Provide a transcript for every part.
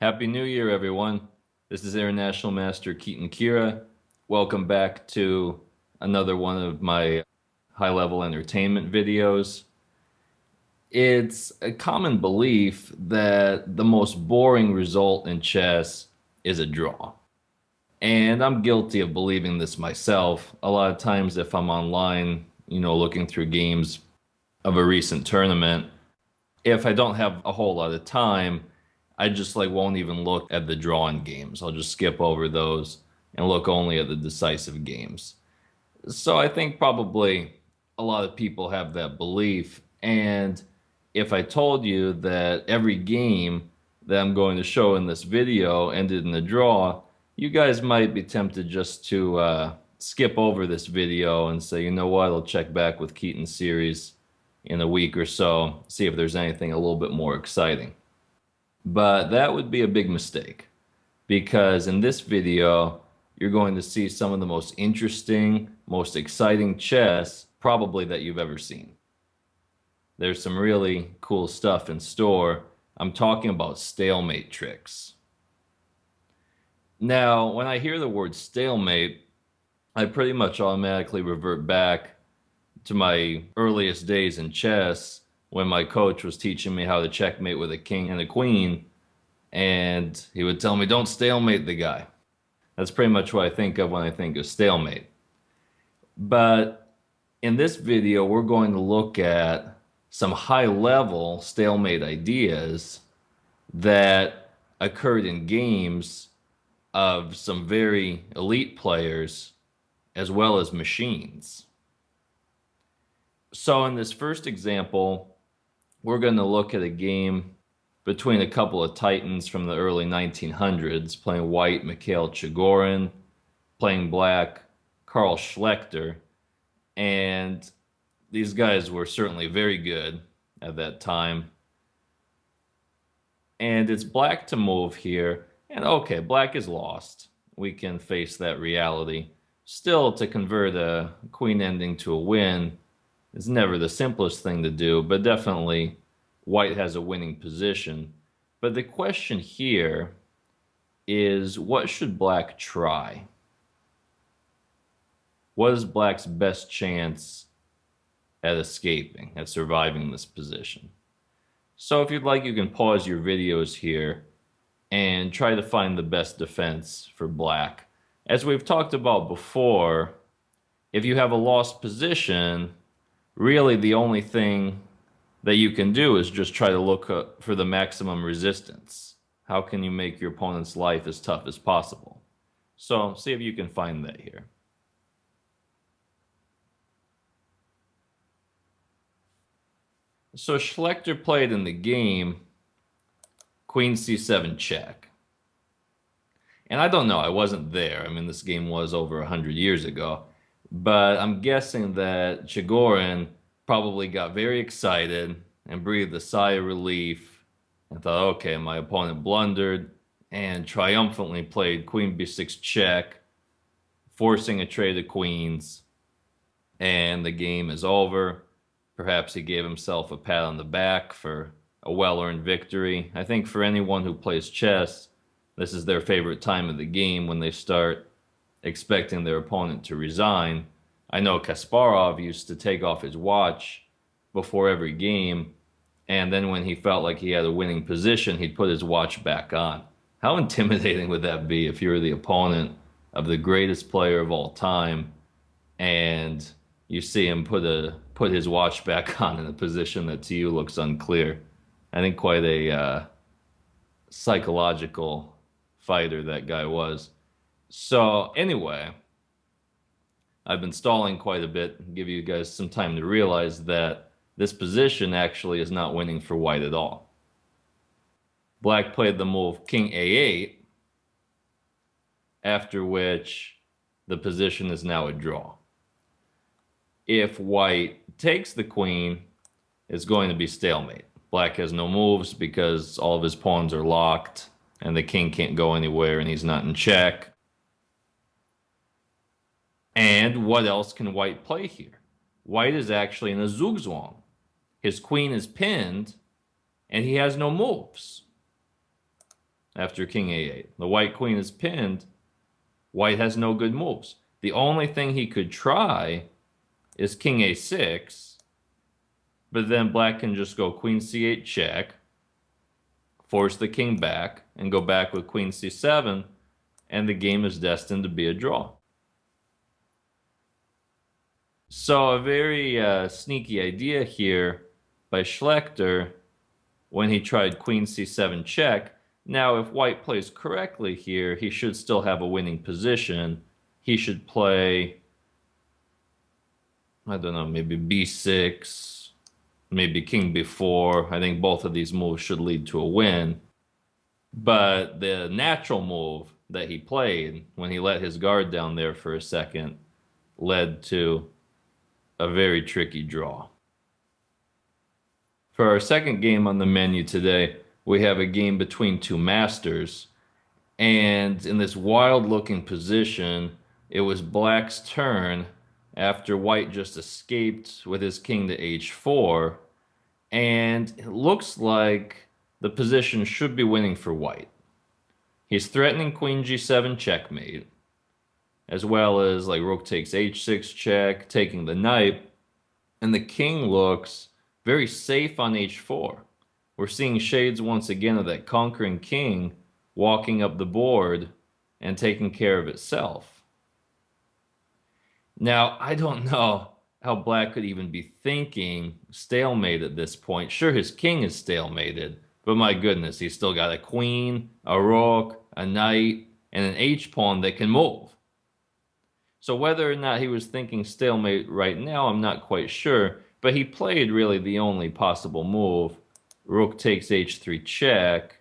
Happy New Year, everyone. This is International Master Keaton Kira. Welcome back to another one of my high-level entertainment videos. It's a common belief that the most boring result in chess is a draw. And I'm guilty of believing this myself. A lot of times if I'm online, looking through games of a recent tournament, if I don't have a whole lot of time, I just won't even look at the drawing games. I'll just skip over those and look only at the decisive games. So I think probably a lot of people have that belief. And if I told you that every game that I'm going to show in this video ended in a draw, you guys might be tempted just to skip over this video and say, you know what, I'll check back with Keaton's series in a week or so, see if there's anything a little bit more exciting. But that would be a big mistake because in this video, you're going to see some of the most interesting, most exciting chess probably that you've ever seen. There's some really cool stuff in store. I'm talking about stalemate tricks. Now, when I hear the word stalemate, I pretty much automatically revert back to my earliest days in chess when my coach was teaching me how to checkmate with a king and a queen, and he would tell me, don't stalemate the guy. That's pretty much what I think of when I think of stalemate. But in this video, we're going to look at some high-level stalemate ideas that occurred in games of some very elite players as well as machines. So in this first example, we're going to look at a game between a couple of titans from the early 1900s, playing white Mikhail Chigorin, playing black Carl Schlechter, and these guys were certainly very good at that time. And it's black to move here, and okay, black is lost. We can face that reality. Still, to convert a queen ending to a win is never the simplest thing to do, but definitely white has a winning position. But the question here is, what should black try? What is black's best chance at escaping, at surviving this position? So if you'd like, you can pause your videos here and try to find the best defense for black. As we've talked about before, if you have a lost position, really the only thing that you can do is just try to look for the maximum resistance. How can you make your opponent's life as tough as possible? So see if you can find that here. So Schlechter played in the game Queen C7 check. And I don't know, I wasn't there. I mean, this game was over 100 years ago. But I'm guessing that Chigorin probably got very excited and breathed a sigh of relief and thought, okay, my opponent blundered, and triumphantly played Queen B6 check, forcing a trade of queens, and the game is over. Perhaps he gave himself a pat on the back for a well-earned victory. I think for anyone who plays chess, this is their favorite time of the game when they start expecting their opponent to resign. I know Kasparov used to take off his watch before every game, and then when he felt like he had a winning position, he'd put his watch back on. How intimidating would that be if you were the opponent of the greatest player of all time and you see him put his watch back on in a position that to you looks unclear? I think quite a psychological fighter that guy was. So anyway, I've been stalling quite a bit, give you guys some time to realize that this position actually is not winning for white at all. Black played the move King A8, after which the position is now a draw. If white takes the queen, it's going to be stalemate. Black has no moves because all of his pawns are locked and the king can't go anywhere and he's not in check. And what else can white play here? White is actually in a zugzwang. His queen is pinned and he has no moves. after king a8. The white queen is pinned. White has no good moves. The only thing he could try is king a6, but then black can just go queen c8 check, force the king back, and go back with queen c7, and the game is destined to be a draw. So a very sneaky idea here by Schlechter when he tried queen c7 check. Now, if white plays correctly here, he should still have a winning position. He should play, I don't know, maybe b6, maybe king b4. I think both of these moves should lead to a win. But the natural move that he played when he let his guard down there for a second led to a very tricky draw. For our second game on the menu today, we have a game between two masters. And in this wild-looking position, it was black's turn after white just escaped with his king to h4. And it looks like the position should be winning for white. He's threatening queen g7 checkmate, as well as like rook takes h6 check, taking the knight. And the king looks very safe on h4. We're seeing shades once again of that conquering king walking up the board and taking care of itself. Now, I don't know how black could even be thinking stalemate at this point. Sure, his king is stalemated, but my goodness, he's still got a queen, a rook, a knight, and an h-pawn that can move. So whether or not he was thinking stalemate right now, I'm not quite sure, but he played really the only possible move. Rook takes h3 check,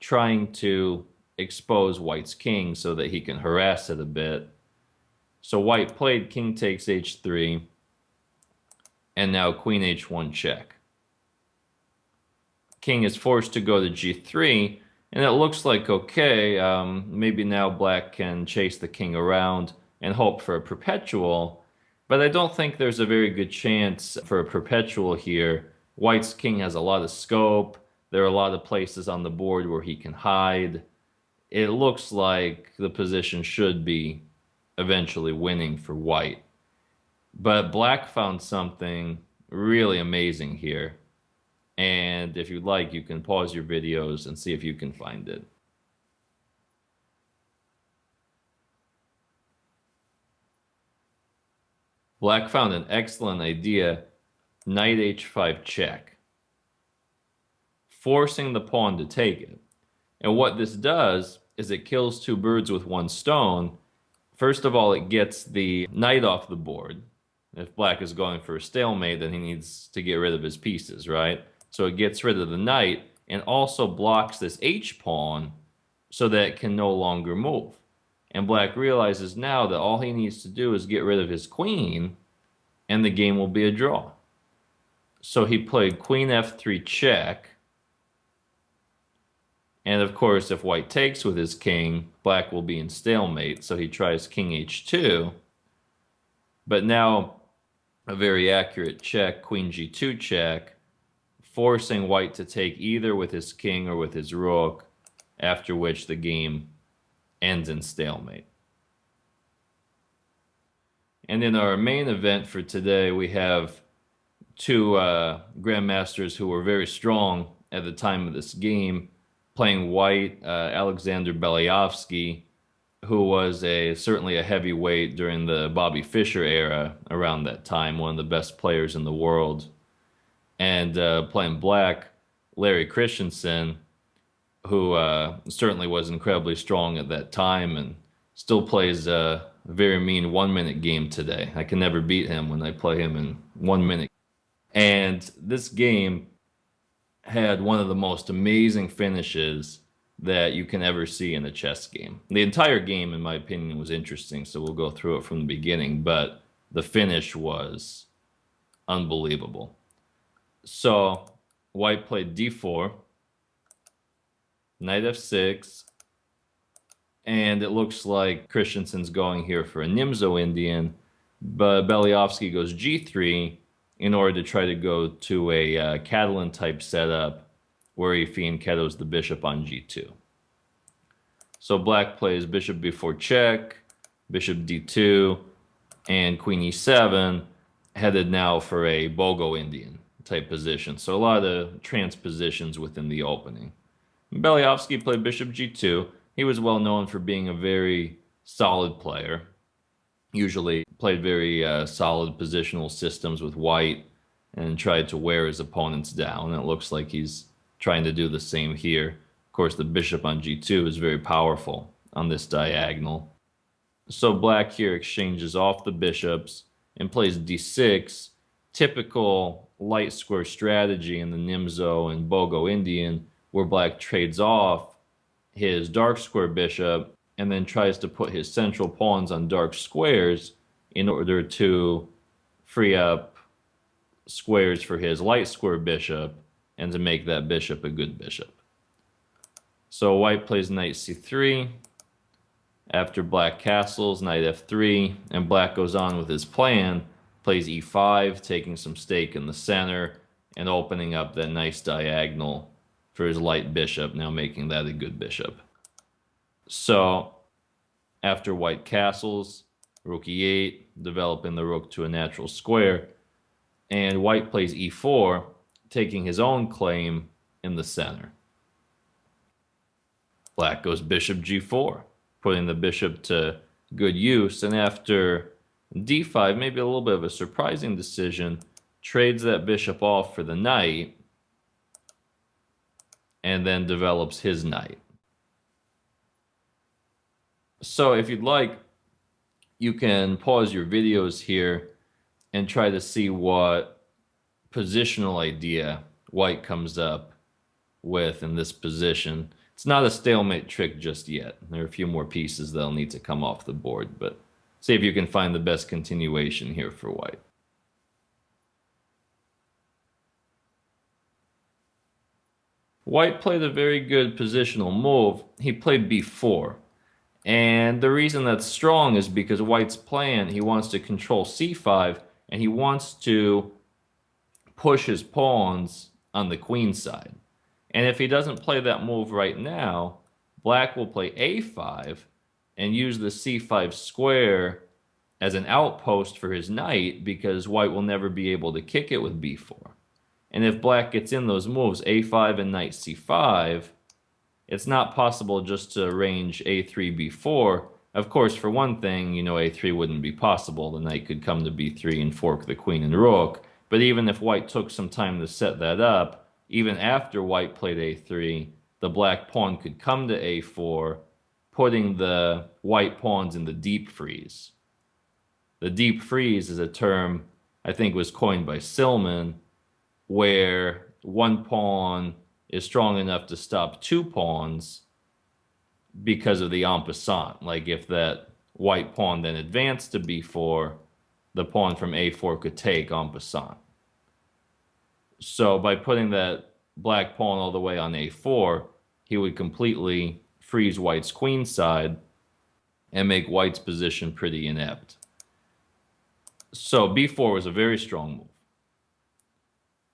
trying to expose white's king so that he can harass it a bit. So white played king takes h3, and now queen h1 check. King is forced to go to g3, and it looks like, okay, maybe now black can chase the king around and hope for a perpetual, but I don't think there's a very good chance for a perpetual here. White's king has a lot of scope. There are a lot of places on the board where he can hide. It looks like the position should be eventually winning for white. But black found something really amazing here. And if you'd like, you can pause your videos and see if you can find it. Black found an excellent idea, knight h5 check, forcing the pawn to take it. And what this does is it kills two birds with one stone. First of all, it gets the knight off the board. If black is going for a stalemate, then he needs to get rid of his pieces, right? So it gets rid of the knight and also blocks this h-pawn so that it can no longer move. And black realizes now that all he needs to do is get rid of his queen, and the game will be a draw. So he played queen f3 check. And of course, if white takes with his king, black will be in stalemate. So he tries king h2. But now a very accurate check, queen g2 check, forcing white to take either with his king or with his rook, after which the game ends in stalemate. And in our main event for today, we have two grandmasters who were very strong at the time of this game. Playing white, Alexander Belyavsky, who was certainly a heavyweight during the Bobby Fischer era around that time, one of the best players in the world. And playing black, Larry Christensen, who certainly was incredibly strong at that time and still plays a very mean 1 minute game today. I can never beat him when I play him in 1 minute. And this game had one of the most amazing finishes that you can ever see in a chess game. The entire game, in my opinion, was interesting, so we'll go through it from the beginning, but the finish was unbelievable. So white played d4, knight f6, and it looks like Christensen's going here for a Nimzo Indian, but Belyavsky goes g3 in order to try to go to a Catalan type setup where he fianchettos the bishop on g2. So black plays bishop b4 check, bishop d2, and queen e7, headed now for a Bogo Indian type position. So a lot of transpositions within the opening. Belyavsky played bishop g2. He was well known for being a very solid player. Usually played very solid positional systems with white and tried to wear his opponents down. It looks like he's trying to do the same here. Of course, the bishop on g2 is very powerful on this diagonal. So black here exchanges off the bishops and plays d6, typical light square strategy in the Nimzo and Bogo Indian, where black trades off his dark square bishop and then tries to put his central pawns on dark squares in order to free up squares for his light square bishop and to make that bishop a good bishop. So white plays knight c3. After black castles, knight f3, and black goes on with his plan, plays e5, taking some stake in the center and opening up that nice diagonal for his light bishop, now making that a good bishop. So after white castles, rook e8, developing the rook to a natural square, and white plays e4, taking his own claim in the center. Black goes bishop g4, putting the bishop to good use, and after d5, maybe a little bit of a surprising decision, trades that bishop off for the knight, and then develops his knight. So if you'd like, you can pause your videos here and try to see what positional idea white comes up with in this position. It's not a stalemate trick just yet. There are a few more pieces that'll need to come off the board, but see if you can find the best continuation here for white. White played a very good positional move. He played b4. And the reason that's strong is because white's plan, he wants to control c5, and he wants to push his pawns on the queen side. And if he doesn't play that move right now, black will play a5 and use the c5 square as an outpost for his knight, because white will never be able to kick it with b4. And if black gets in those moves, a5 and knight c5, it's not possible just to arrange a3, b4. Of course, for one thing, a3 wouldn't be possible. The knight could come to b3 and fork the queen and rook. But even if white took some time to set that up, even after white played a3, the black pawn could come to a4, putting the white pawns in the deep freeze. The deep freeze is a term I think was coined by Silman, where one pawn is strong enough to stop two pawns because of the en passant. Like if that white pawn then advanced to b4, the pawn from a4 could take en passant. So by putting that black pawn all the way on a4, he would completely freeze white's queen side and make white's position pretty inept. So b4 was a very strong move.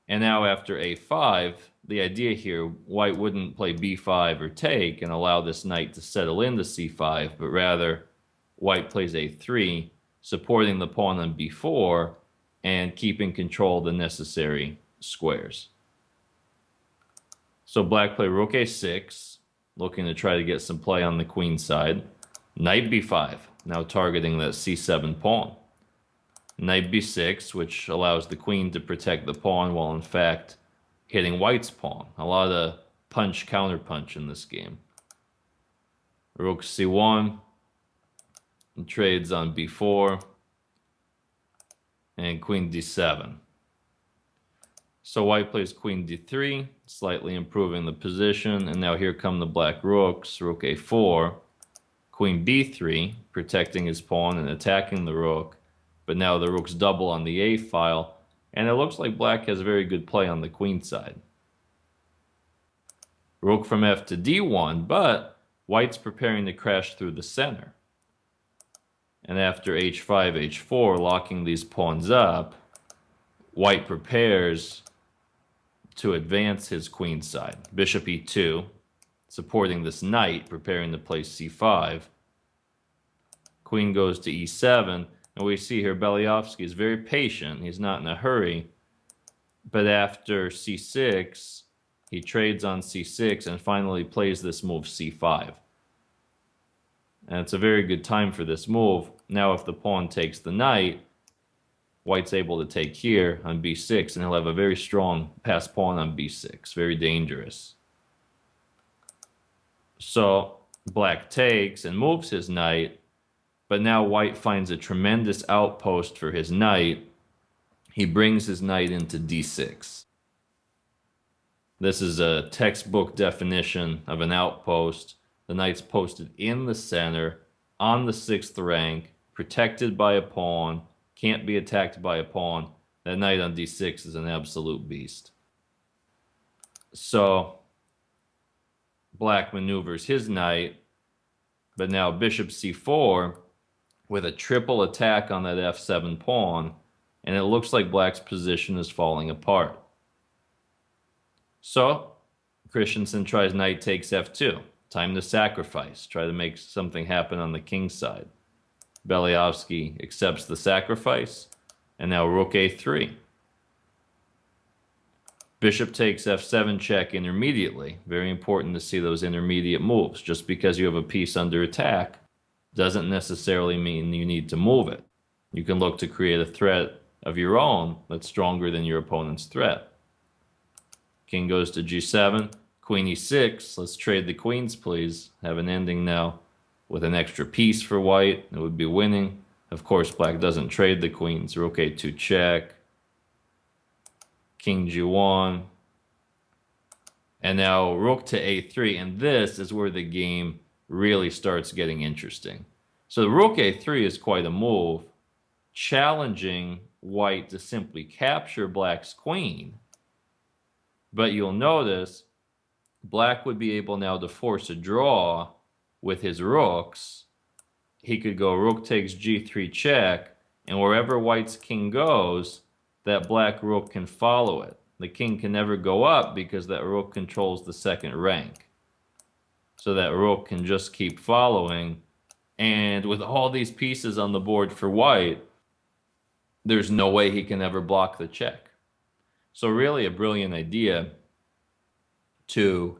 And now after a5, the idea here, white wouldn't play b5 or take and allow this knight to settle into c5, but rather white plays a3, supporting the pawn on b4 and keeping control of the necessary squares. So black play rook a6, looking to try to get some play on the queen side. Knight b5, now targeting that c7 pawn. Knight b6, which allows the queen to protect the pawn while in fact hitting white's pawn. A lot of punch counterpunch in this game. Rook c1, trades on b4, and queen d7. So white plays queen d3, slightly improving the position, and now here come the black rooks. Rook a4, queen b3, protecting his pawn and attacking the rook, but now the rook's double on the a file, and it looks like black has very good play on the queen side. Rook from f to d1, but white's preparing to crash through the center. And after h5, h4, locking these pawns up, white prepares to advance his queen side. Bishop e2, supporting this knight, preparing to play c5. Queen goes to e7, and we see here Belyavsky is very patient. He's not in a hurry. But after c6, he trades on c6 and finally plays this move c5. And it's a very good time for this move. Now if the pawn takes the knight, white's able to take here on b6, and he'll have a very strong passed pawn on b6. Very dangerous. So black takes and moves his knight, but now white finds a tremendous outpost for his knight. He brings his knight into d6. This is a textbook definition of an outpost. The knight's posted in the center, on the 6th rank, protected by a pawn, can't be attacked by a pawn. That knight on d6 is an absolute beast. So black maneuvers his knight, but now bishop c4 with a triple attack on that f7 pawn, and it looks like black's position is falling apart. So Christensen tries knight takes f2. Time to sacrifice. Try to make something happen on the king's side. Belyavsky accepts the sacrifice, and now rook a3. Bishop takes f7 check intermediately. Very important to see those intermediate moves. Just because you have a piece under attack doesn't necessarily mean you need to move it. You can look to create a threat of your own that's stronger than your opponent's threat. King goes to g7, queen e6. Let's trade the queens, please. Have an ending now with an extra piece for white. It would be winning. Of course, black doesn't trade the queens. Rook a2 check. King g1. And now rook to a3. And this is where the game really starts getting interesting. So rook a3 is quite a move, challenging white to simply capture black's queen. But you'll notice black would be able now to force a draw with his rooks. He could go rook takes g3 check, and wherever white's king goes, that black rook can follow it. The king can never go up because that rook controls the second rank. So that rook can just keep following. And with all these pieces on the board for white, there's no way he can ever block the check. So really a brilliant idea to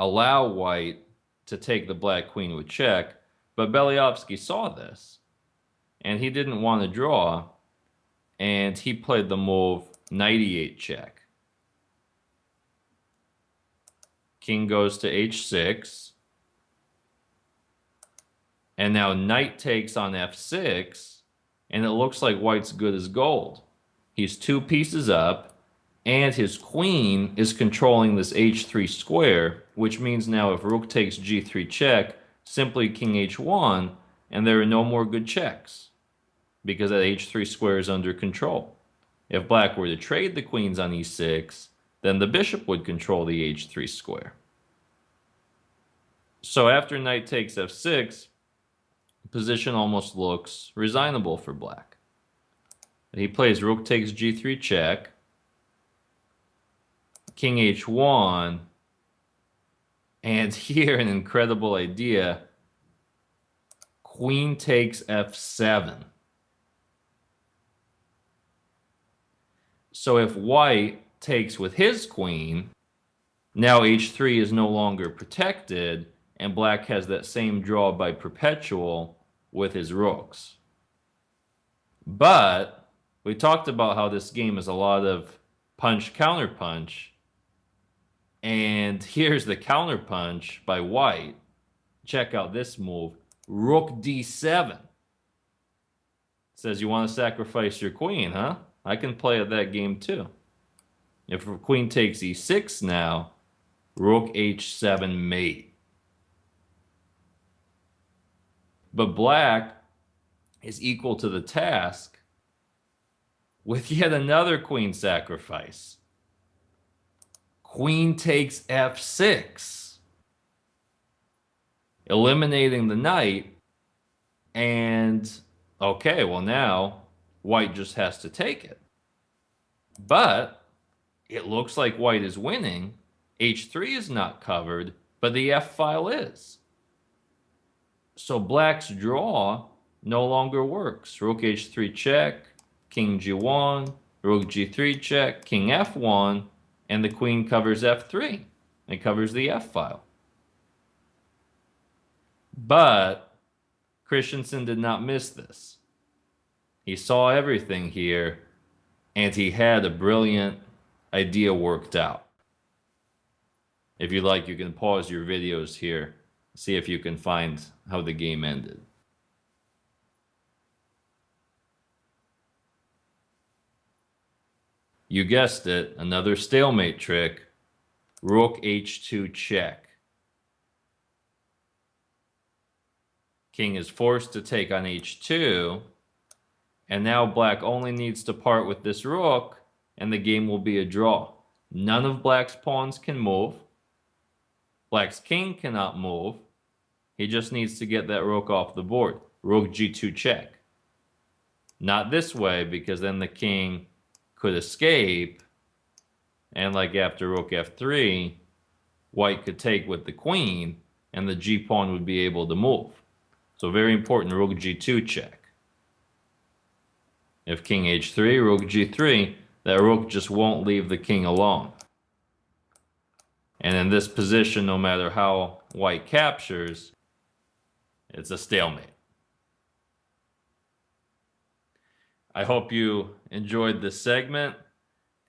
allow white to take the black queen with check, but Belyavsky saw this, and he didn't want to draw, and he played the move knight e8 check. King goes to h6, and now knight takes on f6, and it looks like white's good as gold. He's 2 pieces up, and his queen is controlling this h3 square, which means now if rook takes g3 check, simply king h1, and there are no more good checks, because that h3 square is under control. If black were to trade the queens on e6, then the bishop would control the h3 square. So after knight takes f6, the position almost looks resignable for black. He plays rook takes g3 check, king h1, and here an incredible idea, queen takes f7. So if white takes with his queen, now h3 is no longer protected, and black has that same draw by perpetual with his rooks. But we talked about how this game is a lot of punch, counterpunch. And here's the counterpunch by white. Check out this move. Rook d7. Says you want to sacrifice your queen, huh? I can play at that game too. If queen takes e6 now, rook h7 mate. But black is equal to the task with yet another queen sacrifice. Queen takes f6, eliminating the knight, and okay, well now white just has to take it. But it looks like white is winning. h3 is not covered, but the F file is. So black's draw no longer works. Rook h3 check, king g1, rook g3 check, king f1, and the queen covers f3. It covers the F file. But Christensen did not miss this. He saw everything here, and he had a brilliant idea worked out. If you like, you can pause your videos here, see if you can find how the game ended. You guessed it, another stalemate trick. Rook h2 check. King is forced to take on h2, and now black only needs to part with this rook, and the game will be a draw. None of black's pawns can move. Black's king cannot move. He just needs to get that rook off the board. Rook g2 check. Not this way, because then the king could escape, and like after rook f3, white could take with the queen, and the g-pawn would be able to move. So very important, rook g2 check. If king h3, rook g3, that rook just won't leave the king alone. And in this position, no matter how white captures, it's a stalemate. I hope you enjoyed this segment,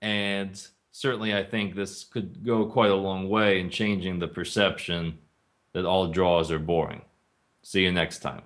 and certainly I think this could go quite a long way in changing the perception that all draws are boring. See you next time.